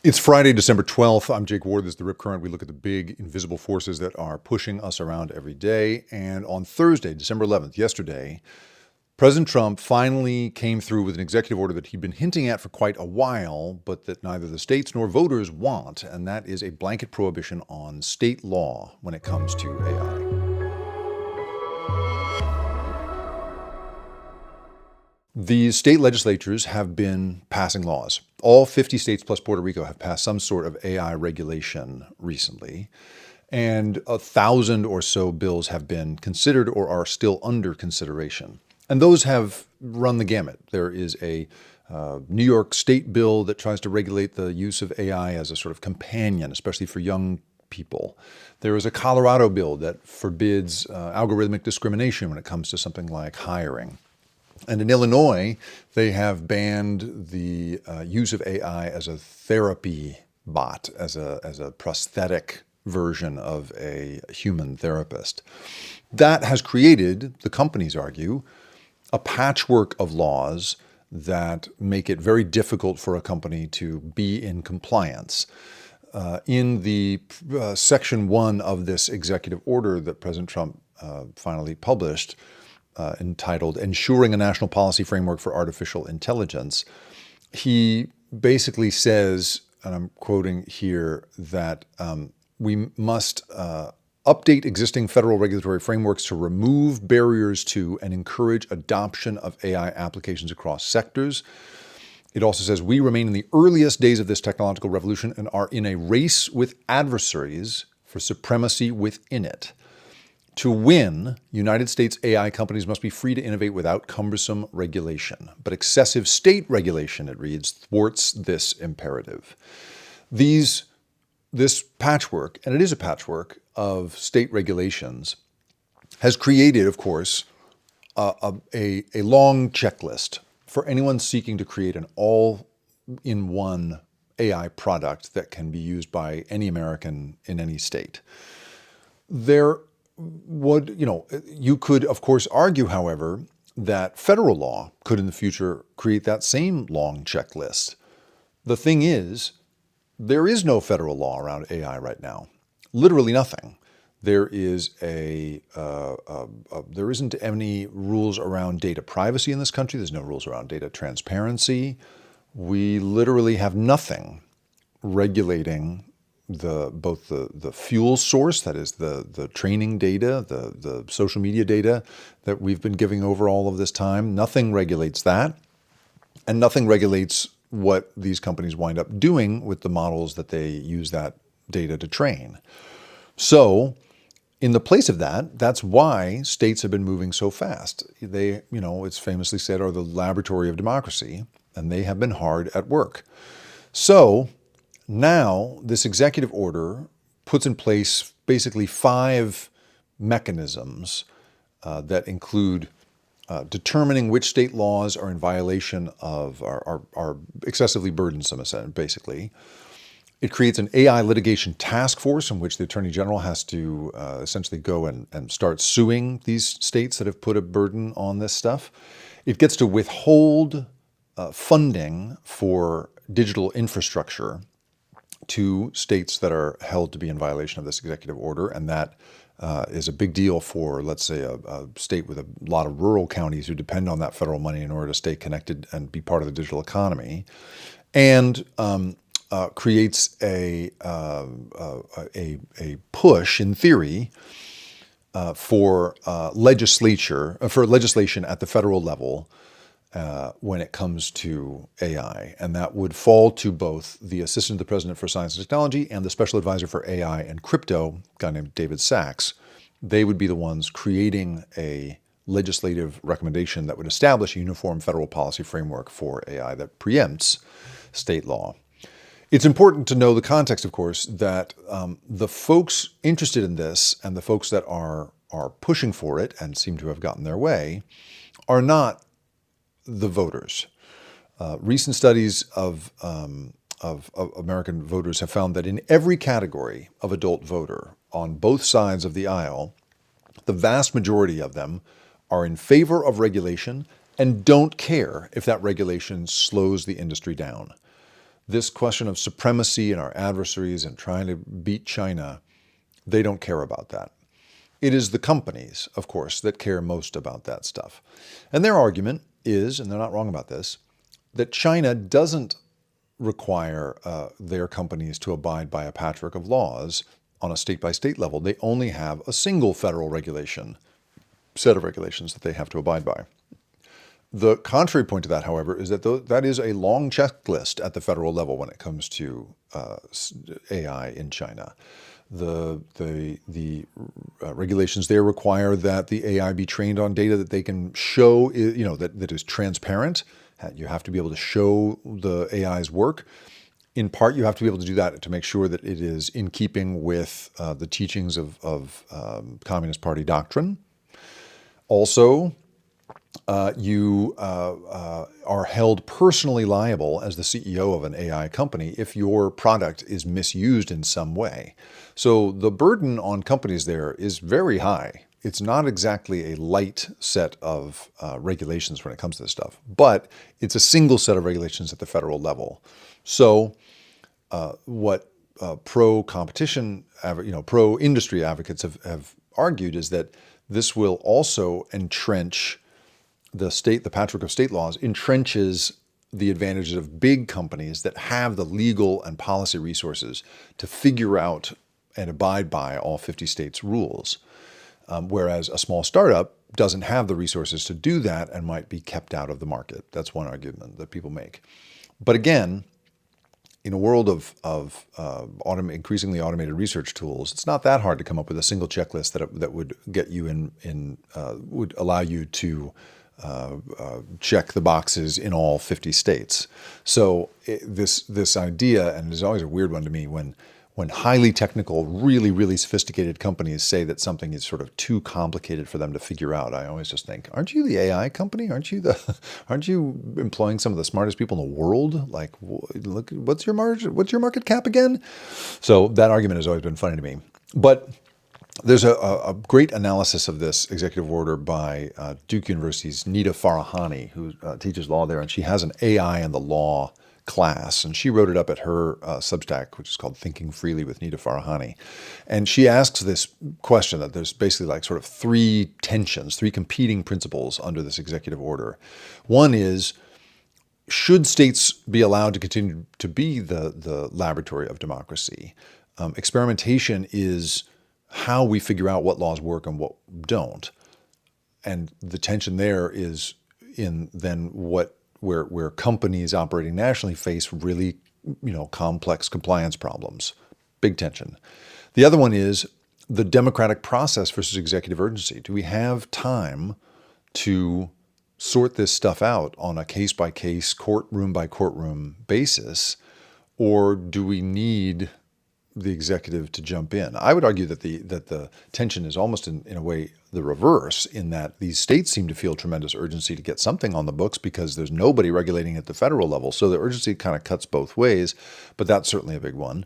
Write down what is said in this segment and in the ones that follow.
It's Friday, December 12th. I'm Jake Ward. This is The Rip Current. We look at the big invisible forces that are pushing us around every day. And on Thursday, December 11th, yesterday, President Trump finally came through with an executive order that he'd been hinting at for quite a while, but that neither the states nor voters want, and that is a blanket prohibition on state law when it comes to AI. The state legislatures have been passing laws. All 50 states plus Puerto Rico have passed some sort of AI regulation recently, and 1,000 or so bills have been considered or are still under consideration. And those have run the gamut. There is a New York state bill that tries to regulate the use of AI as a sort of companion, especially for young people. There is a Colorado bill that forbids algorithmic discrimination when it comes to something like hiring. And in Illinois, they have banned the use of AI as a therapy bot, as a prosthetic version of a human therapist. That has created, the companies argue, a patchwork of laws that make it very difficult for a company to be in compliance. In the Section 1 of this executive order that President Trump finally published, entitled Ensuring a National Policy Framework for Artificial Intelligence, he basically says, and I'm quoting here, that we must update existing federal regulatory frameworks to remove barriers to and encourage adoption of AI applications across sectors. It also says we remain in the earliest days of this technological revolution and are in a race with adversaries for supremacy within it. To win, United States AI companies must be free to innovate without cumbersome regulation. But excessive state regulation, it reads, thwarts this imperative. This patchwork, and it is a patchwork of state regulations, has created, of course, a long checklist for anyone seeking to create an all-in-one AI product that can be used by any American in any state. You could, of course, argue, however, that federal law could in the future create that same long checklist. The thing is, there is no federal law around AI right now. Literally nothing. There isn't any rules around data privacy in this country. There's no rules around data transparency. We literally have nothing regulating both the fuel source, that is the training data, the social media data that we've been giving over all of this time. Nothing regulates that, and nothing regulates what these companies wind up doing with the models that they use that data to train. So in the place of that, that's why states have been moving so fast. They, it's famously said, are the laboratory of democracy, and they have been hard at work. So now, this executive order puts in place basically 5 mechanisms that include determining which state laws are in violation of, are excessively burdensome, basically. It creates an AI litigation task force in which the Attorney General has to essentially go and start suing these states that have put a burden on this stuff. It gets to withhold funding for digital infrastructure to states that are held to be in violation of this executive order, and that is a big deal for, let's say, a state with a lot of rural counties who depend on that federal money in order to stay connected and be part of the digital economy, and creates a push, in theory, for legislation at the federal level when it comes to AI. And that would fall to both the Assistant to the President for Science and Technology and the Special Advisor for AI and Crypto, a guy named David Sachs. They would be the ones creating a legislative recommendation that would establish a uniform federal policy framework for AI that preempts state law. It's important to know the context, of course, that the folks interested in this and the folks that are pushing for it and seem to have gotten their way are not the voters. Recent studies of American voters have found that in every category of adult voter on both sides of the aisle, the vast majority of them are in favor of regulation and don't care if that regulation slows the industry down. this question of supremacy and our adversaries and trying to beat China, they don't care about that. It is the companies, of course, that care most about that stuff. And their argument is, and they're not wrong about this, that China doesn't require their companies to abide by a patchwork of laws on a state-by-state level. They only have a single federal set of regulations that they have to abide by. The contrary point to that, however, is that that is a long checklist at the federal level when it comes to AI in China. The regulations there require that the AI be trained on data that they can show, that is transparent. You have to be able to show the AI's work. In part, you have to be able to do that to make sure that it is in keeping with the teachings of Communist Party doctrine. Also, you are held personally liable as the CEO of an AI company if your product is misused in some way. So the burden on companies there is very high. It's not exactly a light set of regulations when it comes to this stuff, but it's a single set of regulations at the federal level. So what pro-competition, pro-industry advocates have argued is that this will also entrench the patchwork of state laws entrenches the advantages of big companies that have the legal and policy resources to figure out and abide by all 50 states' rules. Whereas a small startup doesn't have the resources to do that and might be kept out of the market. That's one argument that people make. But again, in a world of increasingly automated research tools, it's not that hard to come up with a single checklist that would get you would allow you to check the boxes in all 50 states. So this idea, and it's always a weird one to me, when highly technical, really, really sophisticated companies say that something is sort of too complicated for them to figure out, I always just think, aren't you the AI company? Aren't you employing some of the smartest people in the world? Like, look, what's your market cap again? So that argument has always been funny to me. But there's a great analysis of this executive order by Duke University's Nita Farahani, who teaches law there, and she has an AI and the law class, and she wrote it up at her Substack, which is called Thinking Freely with Nita Farahani. And she asks this question that there's basically like sort of three competing principles under this executive order. One is, should states be allowed to continue to be the laboratory of democracy? Experimentation is how we figure out what laws work and what don't. And the tension there is in then where companies operating nationally face really, complex compliance problems. Big tension. The other one is the democratic process versus executive urgency. Do we have time to sort this stuff out on a case-by-case, courtroom-by-courtroom basis, or do we need the executive to jump in? I would argue that the tension is almost in a way the reverse, in that these states seem to feel tremendous urgency to get something on the books because there's nobody regulating at the federal level. So the urgency kind of cuts both ways, but that's certainly a big one.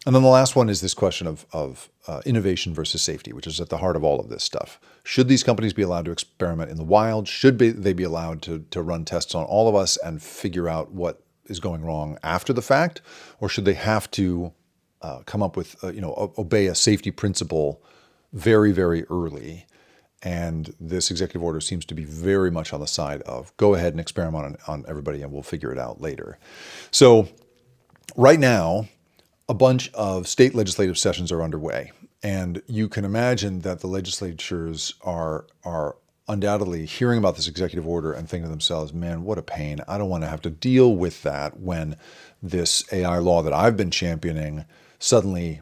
And then the last one is this question of innovation versus safety, which is at the heart of all of this stuff. Should these companies be allowed to experiment in the wild? Should they be allowed to run tests on all of us and figure out what is going wrong after the fact? Or should they have to come up with, obey a safety principle very, very early? And this executive order seems to be very much on the side of go ahead and experiment on everybody and we'll figure it out later. So right now, a bunch of state legislative sessions are underway. And you can imagine that the legislatures are undoubtedly hearing about this executive order and thinking to themselves, man, what a pain. I don't want to have to deal with that when this AI law that I've been championing suddenly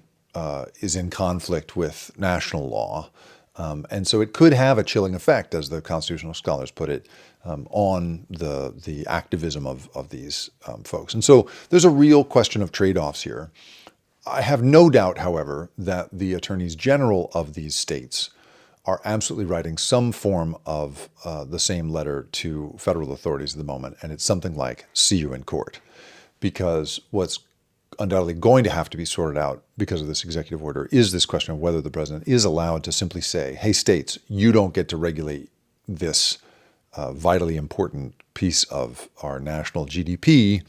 is in conflict with national law. And so it could have a chilling effect, as the constitutional scholars put it, on the activism of these folks. And so there's a real question of trade-offs here. I have no doubt, however, that the attorneys general of these states are absolutely writing some form of the same letter to federal authorities at the moment, and it's something like, see you in court. Because what's undoubtedly going to have to be sorted out because of this executive order is this question of whether the president is allowed to simply say, hey, states, you don't get to regulate this vitally important piece of our national GDP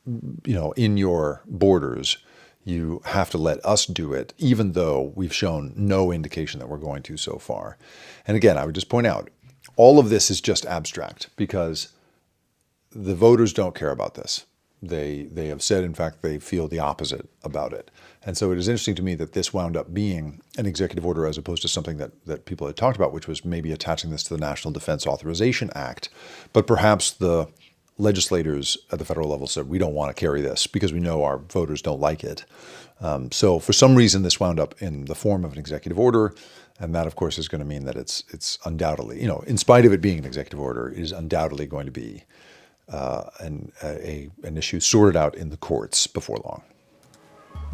in your borders, you have to let us do it, even though we've shown no indication that we're going to so far. And again, I would just point out, all of this is just abstract because the voters don't care about this. They have said, in fact, they feel the opposite about it. And so it is interesting to me that this wound up being an executive order as opposed to something that people had talked about, which was maybe attaching this to the National Defense Authorization Act. But perhaps the legislators at the federal level said, we don't want to carry this because we know our voters don't like it. So for some reason, this wound up in the form of an executive order. And that, of course, is going to mean that it's undoubtedly, in spite of it being an executive order, it is undoubtedly going to be an issue sorted out in the courts before long.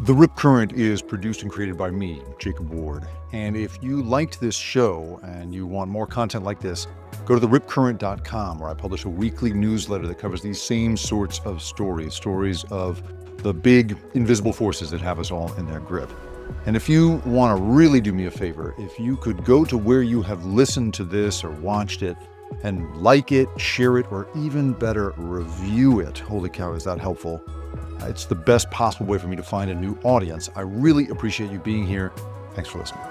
The Rip Current is produced and created by me, Jacob Ward. And if you liked this show and you want more content like this, go to theripcurrent.com, where I publish a weekly newsletter that covers these same sorts of stories of the big invisible forces that have us all in their grip. And if you want to really do me a favor, if you could go to where you have listened to this or watched it and like it, share it, or even better, review it. Holy cow, is that helpful? It's the best possible way for me to find a new audience. I really appreciate you being here. Thanks for listening.